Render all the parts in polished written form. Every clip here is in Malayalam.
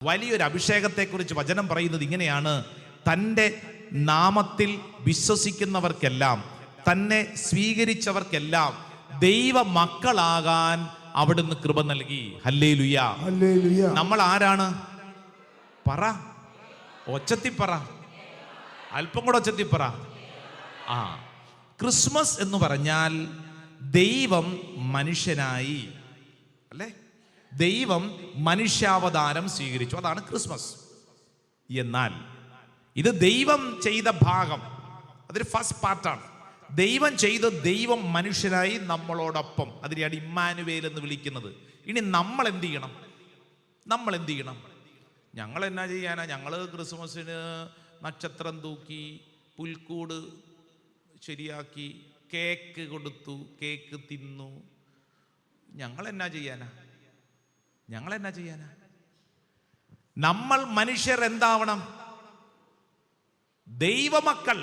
വലിയൊരു അഭിഷേകത്തെക്കുറിച്ച് വചനം പറയുന്നത് ഇങ്ങനെയാണ്: തൻ്റെ നാമത്തിൽ വിശ്വസിക്കുന്നവർക്കെല്ലാം, തന്നെ സ്വീകരിച്ചവർക്കെല്ലാം ദൈവ മക്കളാകാൻ അവിടുന്ന് കൃപ നൽകി. Hallelujah, hallelujah. നമ്മൾ ആരാണ്? പറ, ഒച്ചത്തിപ്പറ, അല്പം കൂടെ ഒച്ചത്തിപ്പറ. ക്രിസ്മസ് എന്ന് പറഞ്ഞാൽ ദൈവം മനുഷ്യനായി, അല്ലേ? ദൈവം മനുഷ്യാവതാരം സ്വീകരിച്ചു, അതാണ് ക്രിസ്മസ്. എന്നാൽ ഇത് ദൈവം ചെയ്ത ഭാഗം, അതൊരു ഫസ്റ്റ് പാർട്ടാണ്. ദൈവം ചെയ്ത് ദൈവം മനുഷ്യനായി നമ്മളോടൊപ്പം, അതിനെയാണ് ഇമ്മാനുവേൽ എന്ന് വിളിക്കുന്നത്. ഇനി നമ്മൾ എന്ത് ചെയ്യണം? നമ്മൾ എന്ത് ചെയ്യണം? ഞങ്ങൾ എന്നാ ചെയ്യാനാ? ഞങ്ങൾ ക്രിസ്മസിന് നക്ഷത്രം തൂക്കി, പുൽക്കൂട് ശരിയാക്കി, കേക്ക് കൊടുത്തു, കേക്ക് തിന്നു. ഞങ്ങൾ എന്നാ ചെയ്യാനാ? നമ്മൾ മനുഷ്യർ എന്താവണം? ദൈവമക്കൾ.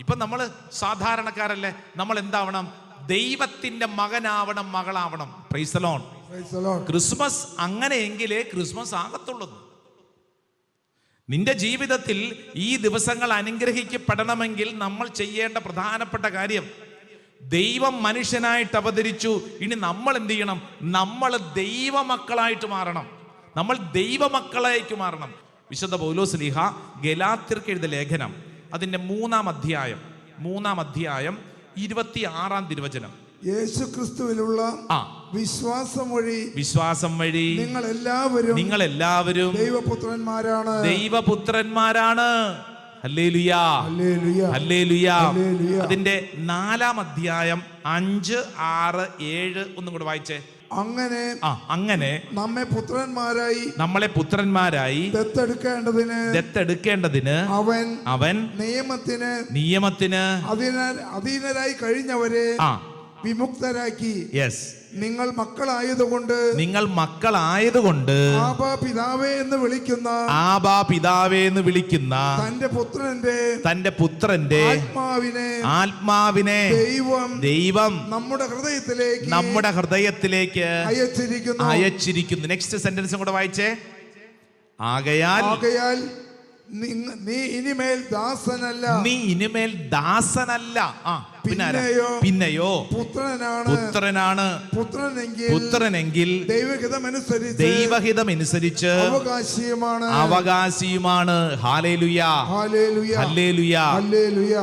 ഇപ്പൊ നമ്മൾ സാധാരണക്കാരല്ലേ? നമ്മൾ എന്താവണം? ദൈവത്തിന്റെ മകനാവണം, മകളാവണം. Praise the lord. ക്രിസ്മസ് അങ്ങനെയെങ്കിലേ ക്രിസ്മസ് ആകത്തുള്ളൂ. നിന്റെ ജീവിതത്തിൽ ഈ ദിവസങ്ങൾ അനുഗ്രഹിക്കപ്പെടണമെങ്കിൽ നമ്മൾ ചെയ്യേണ്ട പ്രധാനപ്പെട്ട കാര്യം, ദൈവം മനുഷ്യനായിട്ട് അവതരിച്ചു. ഇനി നമ്മൾ എന്ത് ചെയ്യണം? നമ്മൾ ദൈവമക്കളായിട്ട് മാറണം. നമ്മൾ ദൈവമക്കളായിട്ട് മാറണം. വിശുദ്ധ പൗലോസ് ശ്ലീഹ ഗലാത്യർക്ക് എഴുതിയ ലേഖനം, അതിന്റെ 3-ാം അധ്യായം 26-ാം തിരുവചനം. യേശുക്രിസ്തുവിലുള്ള വിശ്വാസം വഴി നിങ്ങൾ എല്ലാവരും ദൈവപുത്രന്മാരാണ്. Hallelujah, hallelujah. അതിന്റെ 4-ാം അധ്യായം 5, 6, 7 ഒന്നും കൂടെ വായിച്ചേ. അങ്ങനെ നമ്മളെ പുത്രന്മാരായി ദത്തെടുക്കേണ്ടതിന് അവൻ നിയമത്തിന് അധീനരായി കഴിഞ്ഞവരെ വിമുക്തരാക്കി. നിങ്ങൾ മക്കളായതുകൊണ്ട് ആബാ പിതാവേ എന്ന് വിളിക്കുന്ന തന്റെ പുത്രന്റെ ആത്മാവിനെ ദൈവം നമ്മുടെ ഹൃദയത്തിലേക്ക് അയച്ചിരിക്കുന്നു. നെക്സ്റ്റ് സെന്റൻസും കൂടെ വായിച്ചേ. ആകയാൽ നീ ഇനിമേൽ ദാസനല്ല, പിന്നെയോ പുത്രനെങ്കിൽ ദൈവഹിതമനുസരിച്ച് അവകാശിയുമാണ്. ഹല്ലേലൂയ, ഹല്ലേലൂയ, ഹല്ലേലൂയ.